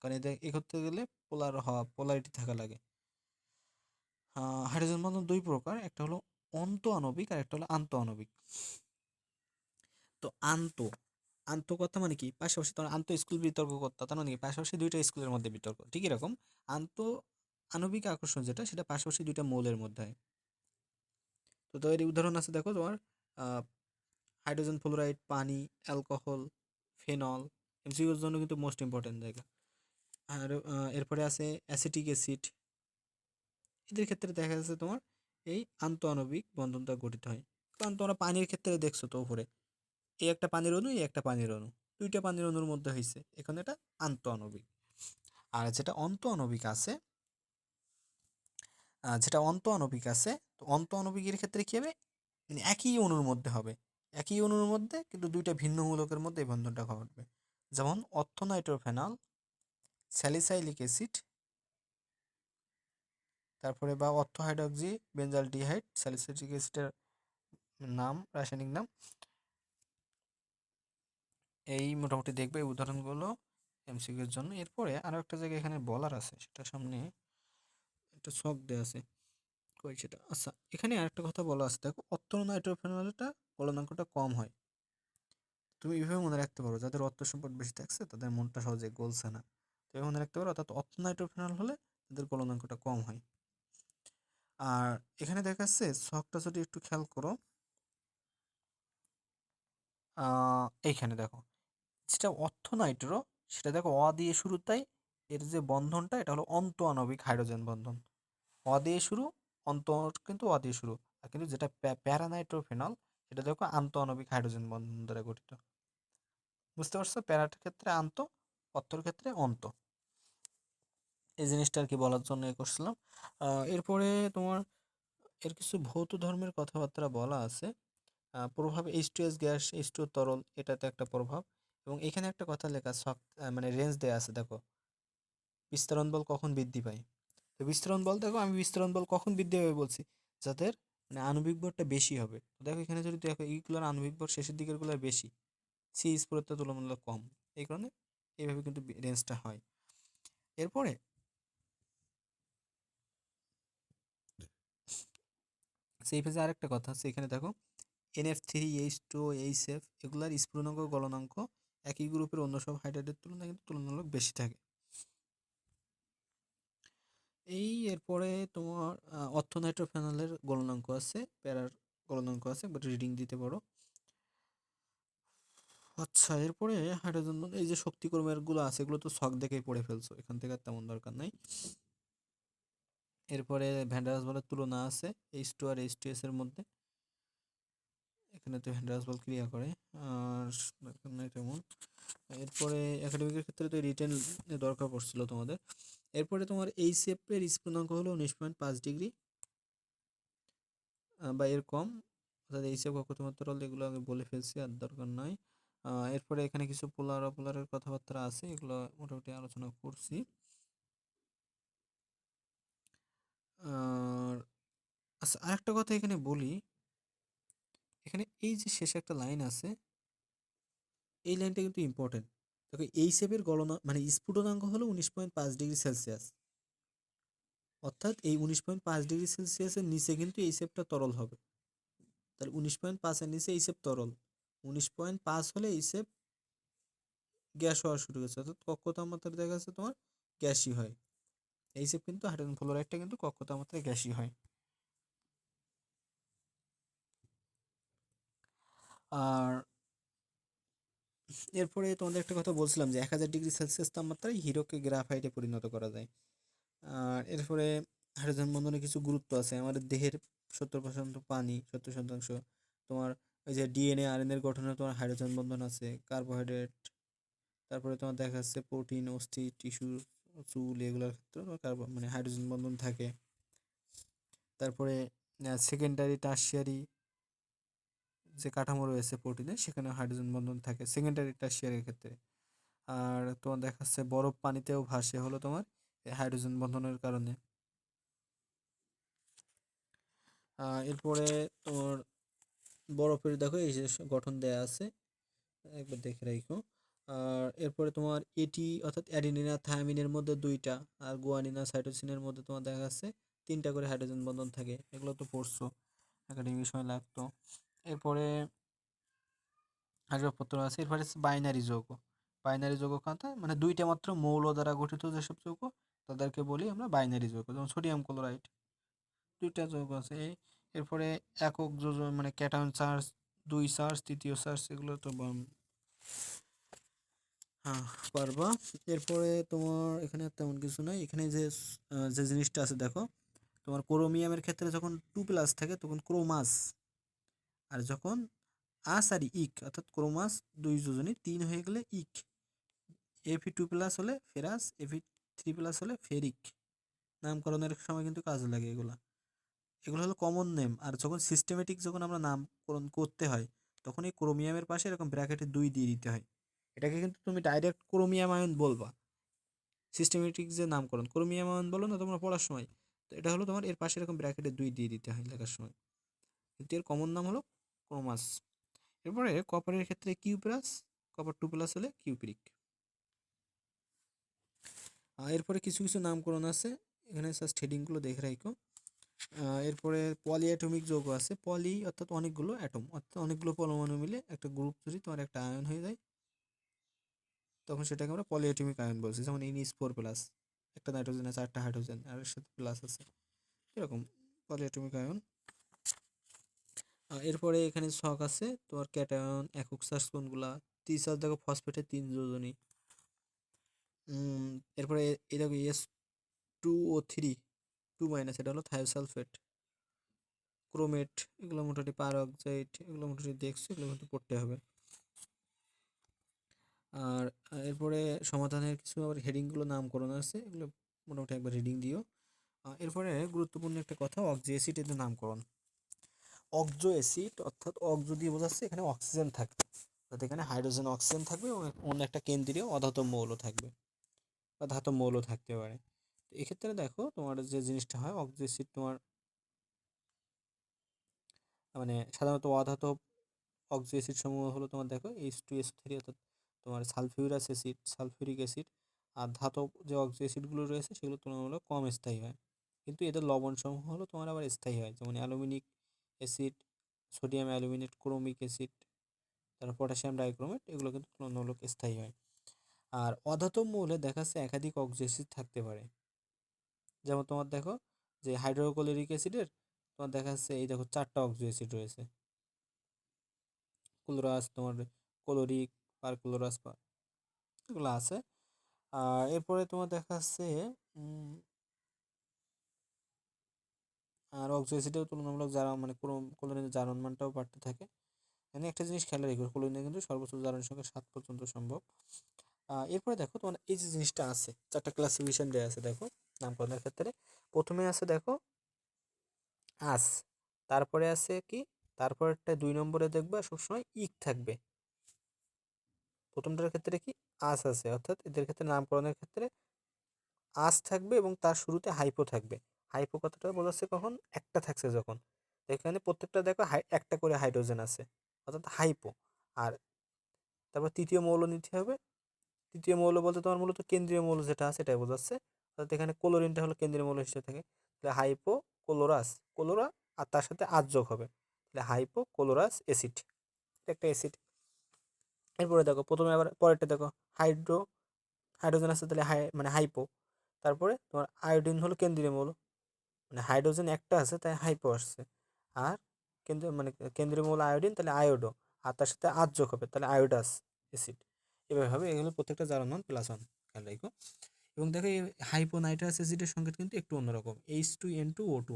কারণ এদের এ করতে গেলে পোলার হওয়া, পোলারিটি থাকা লাগে। হাইড্রোজেন বন্ধন দুই প্রকার, একটা হলো অন্ত আণবিক আর একটা হলো আন্ত আণবিক। তো আন্ত, আন্ত কথা মানে কি, পাশাপাশি তোমার আন্ত স্কুল বিতর্ক করতে, তার মানে কি পাশাপাশি দুইটা স্কুলের মধ্যে বিতর্ক, ঠিক এরকম। আন্ত আণবিক আকর্ষণ যেটা, সেটা পাশাপাশি দুইটা মৌলের মধ্যে হয়। তো এর উদাহরণ আছে দেখো তোমার হাইড্রোজেন ফ্লোরাইড, পানি, অ্যালকোহল, ফেনল, এমসিকিউর জন্য কিন্তু মোস্ট ইম্পর্টেন্ট জায়গা। আর এরপরে আছে অ্যাসিটিক অ্যাসিড। এদের ক্ষেত্রে দেখা যাচ্ছে তোমার এই আন্ত আণবিক বন্ধনটা গঠিত হয়। কারণ তোমরা পানির ক্ষেত্রে দেখছো তো উপরে, এই একটা পানির অণু, এই একটা পানির অণু, দুইটা পানির অণুর মধ্যে হয়েছে, এখানে এটা আন্ত আণবিক। আর যেটা অন্ত আণবিক আছে, তো অন্ত আণবিকের ক্ষেত্রে কি হবে, মানে একই অণুর মধ্যে হবে, একই অণুর মধ্যে কিন্তু দুইটা ভিন্ন মূলকের মধ্যে এই বন্ধনটা ঘটবে। যেমন অর্থোনাইট্রোফেনল, স্যালিসাইলিক অ্যাসিড, তারপরে বা অর্থোহাইড্রক্সি বেঞ্জালডিহাইড, স্যালিসাইলিক অ্যাসিডের নাম, রাসায়নিক নাম। এই মোটামুটি দেখবে এই উদাহরণগুলো এমসিকিউর জন্য। এরপরে আরও একটা জায়গায় এখানে বলার আছে, সেটা সামনে একটা ছক দেওয়া আছে, কই সেটা, আচ্ছা এখানে আরেকটা কথা বলা আছে দেখো, অর্থোনাইট্রোফেনলটা গলনাঙ্কটা কম হয়। তুমি এইভাবে মনে রাখতে পারো, যাদের অর্থ সম্পদ বেশি থাকছে তাদের মনটা সহজে গলছে না, তো মনে রাখতে পারো, অর্থাৎ অর্থোনাইট্রোফেনল হলে তাদের গলনাঙ্কটা কম হয়। আর এখানে দেখা যাচ্ছে ছকটা যদি একটু খেয়াল করো, এইখানে দেখো যেটা অর্থোনাইট্রো, সেটা দেখো অ দিয়ে শুরু, তাই এর যে বন্ধনটা এটা হলো অন্ত আণবিক হাইড্রোজেন বন্ধন। অ দিয়ে শুরু, অন্ত কিন্তু অ দিয়ে শুরু। আর কিন্তু যেটা প্যারানাইট্রোফেনল, সেটা দেখো আন্ত আণবিক হাইড্রোজেন বন্ধন দ্বারা গঠিত। বুঝতে পারছো, প্যারার ক্ষেত্রে আন্ত, অর্থর ক্ষেত্রে অন্ত। এই জিনিসটা আর কি বলার জন্য এ করছিলাম। এরপরে তোমার এর কিছু ভৌত ধর্মের কথাবার্তা বলা আছে। প্রভাব H2S গ্যাস, H2O তরল, এটাতে একটা প্রভাব। এবং এখানে একটা কথা লেখা মানে রেঞ্জ দেয়া আছে দেখো, বিস্তারণ বল কখন বৃদ্ধি পায়। তো বিস্তারণ বল দেখো, আমি বিস্তারণ বল কখন বৃদ্ধি হবে বলছি, যাদের মানে আণবিক ভরটা বেশি হবে। তো দেখো এখানে যদি দেখো এইগুলোর আণবিক ভর শেষের দিকের গুলোর বেশি, সি স্পোরের তুলনামূলক কম, এই কারণে এইভাবে কিন্তু রেঞ্জটা হয়। এরপরে সেই ফেজে আরেকটা কথা আছে, এখানে দেখো NF3H2OHF এগুলার স্ফুটনাঙ্ক গলনাঙ্ক একই গ্রুপের অন্য সব হাইড্রাইডের তুলনায় কিন্তু তুলনামূলক বেশি থাকে। এরপরে তোমার অর্থোনাইট্রোফেনলের গলনাঙ্ক আছে, প্যারার গলনাঙ্ক আছে, বাট রিডিং দিতে পারো। আচ্ছা এরপরে হাইড্রোজেন এই যে শক্তিকর্মের গুলো আছে, এগুলো তো ছক দেখেই পড়ে ফেলছো, এখান থেকে আর তেমন দরকার নাই। এরপরে ভ্যান্ডারাস বলের তুলনা আছে H2 আর H2S এর মধ্যে, এখানে তো ভ্যান্ডারাস বল ক্রিয়া করে, আর দরকার নাই তেমন। এরপরে একাডেমিকের ক্ষেত্রে তো রিটেন দরকার পড়ছিল তোমাদের। এরপরে তোমার এই শেপের স্ফুটনাঙ্ক হলো 19.5 ডিগ্রি বা এর কম, অর্থাৎ এই শেপ কক্ষমাত্রা হলে এগুলো আমি বলে ফেলছি, আর দরকার নাই। এরপরে এখানে কিছু পোলার অপোলারের কথাবার্তা আছে, এগুলো মোটামুটি আলোচনা করছি। আর আচ্ছা, আরেকটা কথা এখানে বলি, এখানে এই যে শেষে একটা লাইন আছে, এই লাইনটা কিন্তু ইম্পর্টেন্ট। দেখো এই শেপের গলনা মানে স্ফুটনাঙ্ক হলো 19.5 ডিগ্রি সেলসিয়াস, অর্থাৎ এই 19.5 ডিগ্রি সেলসিয়াসের নিচে কিন্তু এই শেপটা তরল হবে। তাহলে 19.5-এর নিচে এই শেপ তরল, 19.5 হলে এই শেপ গ্যাস হওয়া শুরু করেছে, অর্থাৎ কক্ষ তাপমাত্রা দেখা যাচ্ছে তোমার গ্যাসই হয়। এই শেপ কিন্তু হাইড্রোজেন ফ্লোরাইডটা কিন্তু কক্ষ তাপমাত্রায় গ্যাসই হয়। আর এরপরে তোমাদের একটা কথা বলছিলাম যে 1000 ডিগ্রি সেলসিয়াস তাপমাত্রায় হিরোকে গ্রাফাইটে পরিণত করা যায়। আর এরপরে হাইড্রোজেন বন্ধনের কিছু গুরুত্ব আছে। আমাদের দেহের 70% পানি, 70% তোমার ওই যে ডিএনএ আরএনএ এর গঠনে তোমার হাইড্রোজেন বন্ধন আছে, কার্বোহাইড্রেট, তারপরে তোমার দেখা যাচ্ছে প্রোটিন, অস্থি, টিস্যু, চুল, এগুলোর ক্ষেত্রে মানে হাইড্রোজেন বন্ধন থাকে। তারপরে সেকেন্ডারি টারশিয়ারি যে কাঠামো রয়েছে প্রোটিনের, সেখানে হাইড্রোজেন বন্ধন থাকে সেকেন্ডারি টারশিয়ারির ক্ষেত্রে। আর তোমার দেখা যাচ্ছে বরফ পানিতেও ভাসে হলো তোমার এই হাইড্রোজেন বন্ধনের কারণে। এরপরে তোমার বরফের দেখো এই যে গঠন দেয়া আছে, একবার দেখে রাখো। আর এরপরে তোমার এটি অর্থাৎ অ্যাডিনিন আর থায়ামিনের মধ্যে 2টা, আর গুয়ানিন আর সাইটোসিনের মধ্যে তোমার দেখা যাচ্ছে 3টা করে হাইড্রোজেন বন্ধন থাকে। এগুলো তো পড়ছো, একাডেমিক সময় লাগতো। এরপরে আসবাবপত্র আছে। এরপরে বাইনারি যৌগ। বাইনারি যৌগ কাঁথা মানে 2টা মাত্র মৌল দ্বারা গঠিত যেসব যৌগ, তাদেরকে বলি আমরা বাইনারি যৌগ, যেমন সোডিয়াম ক্লোরাইড। 2টা যৌগ আছে। এরপরে একক যোজন মানে ক্যাটায়ন চার্জ, 2 চার্জ, তৃতীয় চার্জ, এগুলো তো হ্যাঁ পারবা। এরপরে তোমার এখানে তেমন কিছু নাই। এখানে যে যে জিনিসটা আছে দেখো, তোমার ক্রোমিয়ামের ক্ষেত্রে যখন 2+ থাকে তখন ক্রোমাস, আর যখন আস আর ইক অর্থাৎ ক্রোমাস 2 যোজনী 3 হয়ে গেলে ইক। Fe2+ হলে ফেরাস, Fe3+ হলে ফেরিক। নামকরণের সময় কিন্তু কাজে লাগে এগুলা। এগুলো হলো কমন নেম। আর যখন সিস্টেমেটিক যখন আমরা নামকরণ করতে হয়, তখন এই ক্রোমিয়ামের পাশে এরকম ব্র্যাকেটে 2 দিয়ে দিতে হয়। এটাকে কিন্তু তুমি ডাইরেক্ট ক্রোমিয়াম আয়ন বলবা। সিস্টেমেটিক যে নামকরণ ক্রোমিয়াম আয়ন বলো না তোমরা পড়ার সময়, তো এটা হলো তোমার এর পাশে এরকম ব্র্যাকেটে 2 দিয়ে দিতে হয় লেখার সময়, কিন্তু এর কমন নাম হলো ক্রোমাস। এরপরে কপারের ক্ষেত্রে কিউ+, কপার 2+ হলে কিউপিরিক। এরপরে কিছু কিছু নামকরণ আছে, এখানে জাস্ট হেডিংগুলো দেখে রাখো। এরপরে পলিঅ্যাটমিক যৌগ আছে। পলি অর্থাৎ অনেকগুলো অ্যাটম, অর্থাৎ অনেকগুলো পরমাণু মিলে একটা গ্রুপ যদি তোমার একটা আয়ন হয়ে যায়, তখন সেটাকে আমরা পলিঅ্যাটমিক আয়ন বলছি। যেমন NH4+, একটা নাইট্রোজেন আছে, 8টা হাইড্রোজেন, আর এর সাথে প্লাস আছে, এরকম পলিঅ্যাটমিক আয়ন। এরপরে এখানে ছক আছে তোমার ক্যাটায়ন, একক চার্জ কোনগুলা। চার্জ দেখো ফসফেটের 3 যোজনী। এরপরে এই দেখো S2O3 2-, এটা হলো থায়োসালফেট। ক্রোমেট, এগুলো মোটামুটি পার অক্সাইড, এগুলো মোটামুটি দেখছো, এগুলো কিন্তু পড়তে হবে। আর এরপরে সমাধানের কিছু আবার হেডিংগুলো নামকরণ আছে, এগুলো মোটামুটি একবার রিডিং দিও। এরপরে গুরুত্বপূর্ণ একটা কথা, অক্সো অ্যাসিডের নামকরণ। অক্সো অ্যাসিড অর্থাৎ অক্সো দিয়ে বোঝাচ্ছে এখানে অক্সিজেন থাকবে, অর্থাৎ এখানে হাইড্রোজেন অক্সিজেন থাকবে এবং অন্য একটা কেন্দ্রীয় অধাতব মৌল থাকবে বা ধাতব মৌল থাকতে পারে। তো এক্ষেত্রে দেখো তোমার যে জিনিসটা হয়, অক্সো অ্যাসিড তোমার মানে সাধারণত অধাতব অক্সো অ্যাসিড সমূহ হলো তোমার দেখো H2SO3, অর্থাৎ তোমার সালফিউরাস অ্যাসিড, সালফিউরিক অ্যাসিড। আর ধাতব যে অক্সো অ্যাসিডগুলো রয়েছে সেগুলো তুলনামূলক কম স্থায়ী হয়, কিন্তু এদের লবণ সমূহ হলো তোমার আবার স্থায়ী হয়, যেমন aluminic acid, sodium aluminate, chromic acid, তারপর পটাশিয়াম ডাইক্রোমেট, এগুলো কিন্তু তুলনামূলক স্থায়ী হয়। আর অধাতব মৌলে দেখা যাচ্ছে একাধিক অক্সো অ্যাসিড থাকতে পারে, যেমন তোমার দেখো যে হাইড্রোক্লোরিক অ্যাসিডের তোমার দেখা যাচ্ছে এই দেখো 4টা অক্সো অ্যাসিড রয়েছে, ক্লোরাস, তোমার ক্লোরিক, পারক্লোরাস, এগুলো আছে। আর এরপরে তোমার দেখা যাচ্ছে আর অক্সো অ্যাসিডেও তুলনামূলক যারা মানে ক্লোরিনের জারণ মানটাও বাড়তে থাকে। মানে একটা জিনিস খেয়াল রেখো, ক্লোরিনে কিন্তু সর্বোচ্চ জারণ সংখ্যা 7 পর্যন্ত সম্ভব। এরপরে দেখো তোমার এই যে জিনিসটা আছে, 4টা ক্লাসিফিকেশন দেওয়া আছে দেখো নামকরণের ক্ষেত্রে। প্রথমে আছে দেখো আস, তারপরে আছে কি, তারপরটা 2 নম্বরে দেখবা সবসময় ইক থাকবে। প্রথমটার ক্ষেত্রে কি আস আছে, অর্থাৎ এদের ক্ষেত্রে নামকরণের ক্ষেত্রে আস থাকবে এবং তার শুরুতে হাইপো থাকবে। হাইপো কথাটা বোঝাচ্ছে কখন একটা থাকছে যখন, এখানে প্রত্যেকটা দেখো একটা করে হাইড্রোজেন আছে, অর্থাৎ হাইপো। আর তারপর তৃতীয় মৌল নিতে হবে। তৃতীয় মৌল বলতে তোমার মূলত কেন্দ্রীয় মৌল যেটা আছে এটাই বোঝাচ্ছে, অর্থাৎ এখানে ক্লোরিনটা হলো কেন্দ্রীয় মৌল হিসেবে থাকে। তাহলে হাইপো ক্লোরাস, ক্লোরা আর তার সাথে আজ যোগ হবে, তাহলে হাইপো ক্লোরাস অ্যাসিড, একটা অ্যাসিড। এরপরে দেখো প্রথমে আবার পরেরটা দেখো হাইড্রোজেন আছে, তাহলে মানে হাইপো। তারপরে তোমার আয়োডিন হলো কেন্দ্রীয় মৌল, মানে হাইড্রোজেন একটা আছে তাই হাইপো আসছে। আর কেন্দ্রীয় মৌল আয়োডিন, তাহলে আয়োডো। আর তার সাথে আজ যোগ হবে, তাহলে আয়োডাস অ্যাসিড। এভাবে হবে, এগুলো প্রত্যেকটা জারণ মান +1, খেয়াল রাখো। এবং দেখো এই হাইপোনাইট্রাস অ্যাসিডের সংকেত কিন্তু একটু অন্যরকম, H2N2O2।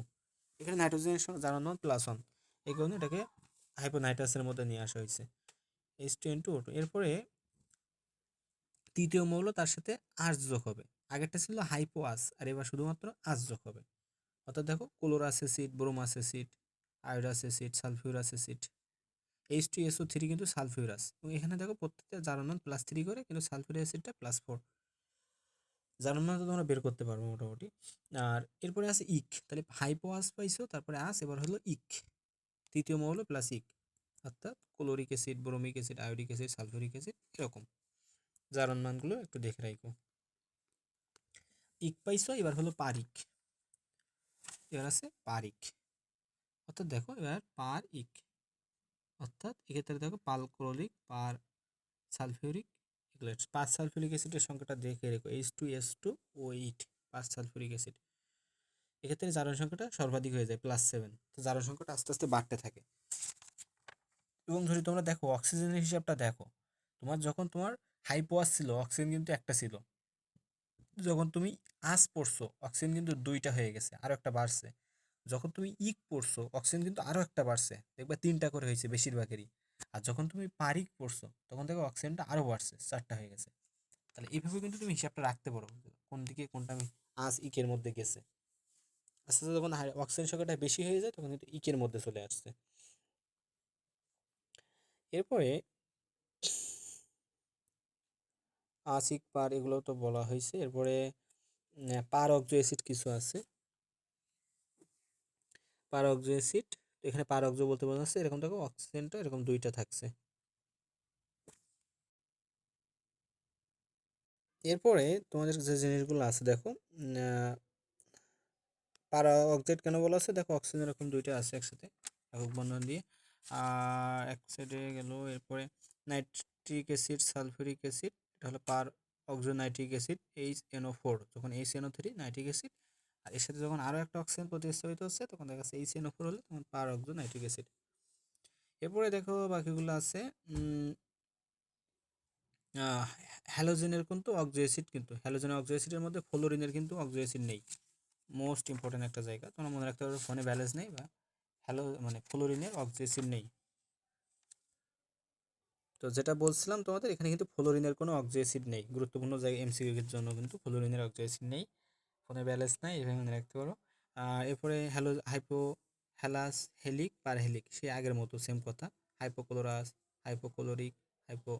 এখানে নাইট্রোজেনের জারণ মান +1, এই কারণে এটাকে হাইপোনাইট্রাসের মধ্যে নিয়ে আসা হয়েছে, H2N2O2। এরপরে তৃতীয় মৌল, তার সাথে আজ যোগ হবে। আগেরটা ছিল হাইপো আস, আর এবার শুধুমাত্র আজ যোগ হবে। অর্থাৎ দেখো chlorous acid, bromous acid, iodous acid, sulphurous acid. H2SO3 কিন্তু সালফিউরাস, এবং এখানে দেখো প্রত্যেকটা জারণ মান +3 করে, কিন্তু সালফিউরিক অ্যাসিডটা +4। জারণ মান তো তোমরা বের করতে পারবো মোটামুটি। আর এরপরে আছে ইক, তাহলে হাইপো আস পাইছো, তারপরে আস, এবার হলো ইক, তৃতীয় মৌল প্লাস ইক, অর্থাৎ chloric acid, bromic acid, iodic acid, sulphuric acid, এরকম জারণ মানগুলো একটু দেখে রাখো। ইক পাইছো, এবার হলো পারিক, এবার আছে পারিক, অর্থাৎ দেখো এবার পার ইক, অর্থাৎ এক্ষেত্রে দেখো পালক্লোরিক, পার সালফিউরিক, এগুলো 5 সালফিউরিক অ্যাসিডের সংখ্যাটা দেখে রেখো, H2S2O8, 5 সালফিউরিক অ্যাসিড। এক্ষেত্রে জারণ সংখ্যাটা সর্বাধিক হয়ে যায় +7, তো জারণ সংখ্যাটা আস্তে আস্তে বাড়তে থাকে। এবং যদি তোমরা দেখো অক্সিজেনের হিসাবটা দেখো, যখন তোমার হাইপো ছিল অক্সিজেন কিন্তু একটা ছিল, যখন তুমি আস পড়ছো অক্সিজেন কিন্তু 2টা হয়ে গেছে, আরও একটা বাড়ছে। যখন তুমি ইক পড়ছো অক্সিজেন কিন্তু আরও একটা বাড়ছে, দেখবা 3টা করে হয়েছে বেশিরভাগেরই। আর যখন তুমি পারিক পড়ছো তখন দেখো অক্সিজেনটা আরও বাড়ছে, 4টা হয়ে গেছে। তাহলে এইভাবে কিন্তু তুমি হিসাবটা রাখতে পারো, কোন দিকে কোনটা আমি আস ইকের মধ্যে গেছে। আস্তে আস্তে যখন অক্সিজেন সংখ্যাটা বেশি হয়ে যায় তখন কিন্তু ইকের মধ্যে চলে আসছে। এরপরে আসিক পার এগুলো তো বলা হয়েছে। এরপরে পার অক্সো অ্যাসিড কিছু আছে, পার অক্সো অ্যাসিড। এখানে পার অক্সো বলতে বোঝাচ্ছে এরকম দেখো অক্সিজেনটা এরকম 2টা থাকছে। এরপরে তোমাদের যে জিনিসগুলো আছে দেখো, পারা অক্সাইড কেন বলা আছে, দেখো অক্সিজেন এরকম 2টা আছে একসাথে একক বন্ধন দিয়ে, আর এক সাইডে গেল। এরপরে নাইট্রিক অ্যাসিড, সালফিউরিক অ্যাসিড, এটা হলো পার অক্সো নাইট্রিক অ্যাসিড, HNO4, যখন HNO3 নাইট্রিক অ্যাসিড, আর এর সাথে যখন আরও একটা অক্সিজেন প্রতিস্থাপিত হচ্ছে তখন দেখা যাচ্ছে HNO4 হলে তখন পার অক্সো নাইট্রিক অ্যাসিড। এরপরে দেখো বাকিগুলো আছে হ্যালোজেনের কিন্তু অক্সো অ্যাসিড, কিন্তু হ্যালোজেনের অক্সো অ্যাসিডের মধ্যে ফ্লোরিনের কিন্তু অক্সো অ্যাসিড নেই। মোস্ট ইম্পর্টেন্ট একটা জায়গা, তোমরা মনে রাখতে পারবে ফোনে ব্যালেন্স নেই বা ফ্লোরিনের অক্সো অ্যাসিড নেই। তো যেটা বলছিলাম তোমাদের, এখানে কিন্তু ফ্লোরিনের কোনো অক্সো অ্যাসিড নেই, গুরুত্বপূর্ণ জায়গায় এমসিকিউ এর জন্য কিন্তু ফ্লোরিনের অক্সো অ্যাসিড নেই, ফোনে ব্যালেন্স নাই, এভাবে মনে রাখতে পারো। আর এরপরে হ্যালাস, হেলিক, পারহেলিক, সেই আগের মতো সেম কথা, হাইপোক্লোরাস, হাইপোক্লোরিক, হাইপো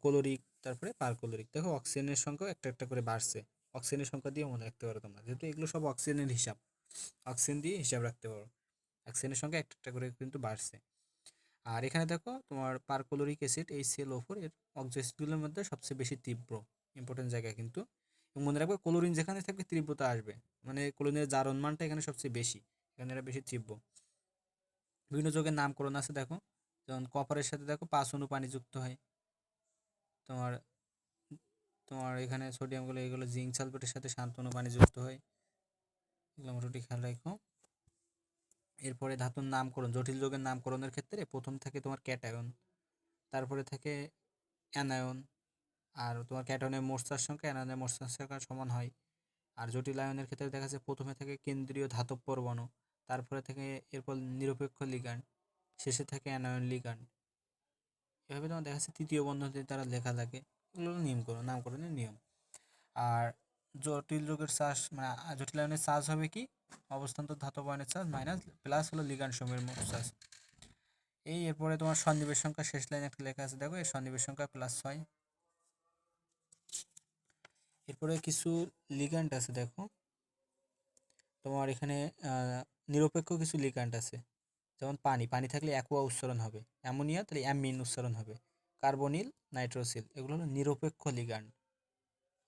ক্লোরিক, তারপরে পারক্লোরিক। দেখো অক্সিজেনের সংখ্যা একটা একটা করে বাড়ছে, অক্সিজেনের সংখ্যা দিয়ে মনে রাখতে পারো তোমরা, যেহেতু এগুলো সব অক্সিজেনের হিসাব, অক্সিজেন দিয়ে হিসাব রাখতে পারো। অক্সিজেনের সংখ্যা একটা একটা করে কিন্তু বাড়ছে। আর এখানে দেখো তোমার পারক্লোরিক অ্যাসিড HCl O4 এর অক্সো অ্যাসিডগুলোর মধ্যে সবচেয়ে বেশি তীব্র, ইম্পর্টেন্ট জায়গা কিন্তু। এবং মনে রাখবে ক্লোরিন যেখানে থাকবে তীব্রতা আসবে, ক্লোরিনের জারণ মানটা এখানে সবচেয়ে বেশি, এখানে এরা বেশি তীব্র। বিভিন্ন যৌগের নামকরণ আছে দেখো, যেমন কপারের সাথে দেখো 5 অণু পানি যুক্ত হয়। তোমার তোমার এখানে সোডিয়ামগুলো, এগুলো জিঙ্ক সালফেটের সাথে শান্তনু পানি যুক্ত হয়, এগুলো মোটামুটি খেয়াল রাখো। এরপরে ধাতুর নামকরণ, জটিল যৌগের নামকরণের ক্ষেত্রে প্রথম থাকে তোমার ক্যাটায়ন, তারপরে থাকে অ্যানায়ন। আর তোমার ক্যাটায়নের মোট চার সংখ্যা অ্যানায়নের মোট চার সংখ্যা সমান হয়। আর জটিল আয়নের ক্ষেত্রে দেখা যাচ্ছে প্রথমে থাকে কেন্দ্রীয় ধাতব পরমাণু, তারপরে থাকে এরপর নিরপেক্ষ লিগ্যান্ড, শেষে থাকে অ্যানায়ন লিগ্যান্ড। এভাবে তোমার দেখা যাচ্ছে তৃতীয় বন্ধনীতে তারা লেখা থাকে, এগুলো নামকরণের নিয়ম। আর জটিল যৌগের চার্জ জটিল আয়নের চার্জ হবে কি, অবস্থান্তর ধাতব আয়নের চার্জ মাইনাস প্লাস হলো লিগ্যান্ড সমূহের মোট চার্জ। এরপরে তোমার সন্নিবেশ সংখ্যা শেষ লাইনে একটা লেখা আছে দেখো, এই সন্নিবেশ সংখ্যা +6। এরপরে কিছু লিগ্যান্ড আছে দেখো, তোমার এখানে নিরপেক্ষ কিছু লিগ্যান্ড আছে, যেমন পানি, পানি থাকলে অ্যাকুয়া উচ্চারণ হবে, অ্যামোনিয়া তাহলে অ্যামিন উচ্চারণ হবে, কার্বনিল, নাইট্রোসিল, এগুলো হলো নিরপেক্ষ লিগ্যান্ড,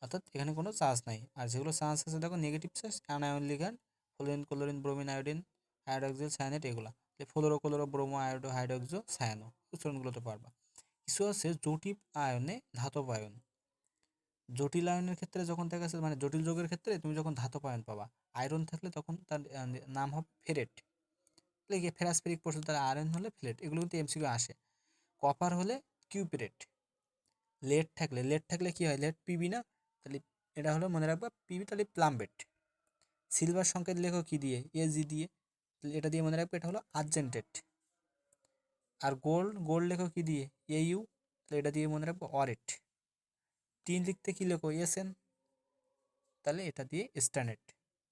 অর্থাৎ এখানে কোনো চার্জ নাই। আর যেগুলো চার্জ আছে দেখো negative charge, anion ligand, fluorine, chlorine, bromine, iodine, hydroxyl, cyanide, এগুলা fluoro, chloro, bromo, iodo, hydroxo, cyano, উচ্চারণগুলো তো পারবা। কিছু আছে জটিল আয়নে ধাতব আয়ন। জটিল আয়নের ক্ষেত্রে যখন দেখা যাচ্ছে মানে জটিল যৌগের ক্ষেত্রে তুমি যখন ধাতব আয়ন পাবা, আয়রন থাকলে তখন তার নাম হবে ফেরেট, লিখে ফেরাসফেরিক পরশু, তার আয়রন হলে ফ্লেট, এগুলো কিন্তু এমসিকিউ আসে। কপার হলে কিউপিরেট, লেড থাকলে কি হয়, লেড পিবি না, তাহলে এটা হলো মনে রাখবা পিবি, তাহলে প্লাম্বেট। সিলভার সংকেত লেখো কি দিয়ে, এজি দিয়ে, তাহলে এটা দিয়ে মনে রাখবে এটা হলো আর্জেন্টেড। আর গোল্ড লেখো কি দিয়ে, এইউ, তাহলে এটা দিয়ে মনে রাখবো অরেট। টিন লিখতে কি লেখো, এসএন, তাহলে এটা দিয়ে স্ট্যান্ডার্ড।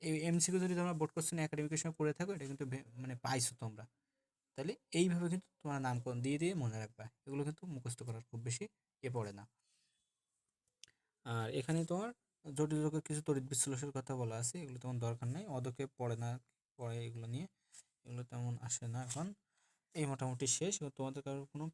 এই এমসিকিউ যদি তোমরা বোর্ড কোশ্চেন একাডেমিকের সময় করে থাকো, এটা কিন্তু মানে পাইছো তোমরা, তাহলে এইভাবে কিন্তু তোমরা নামকরণ দিয়ে দিয়ে মনে রাখবা, এগুলো কিন্তু মুখস্থ করার খুব বেশি পড়ে না। আর এখানে তোমার জটিল যৌগের কিছু তড়িৎ বিশ্লেষণের কথা বলা আছে, এগুলো তেমন দরকার নাই, অদকে পড়ে না, পড়ে এগুলো নিয়ে, এগুলো তেমন আসে না এখন। এই মোটামুটি শেষ। তোমাদের কারোর কোনো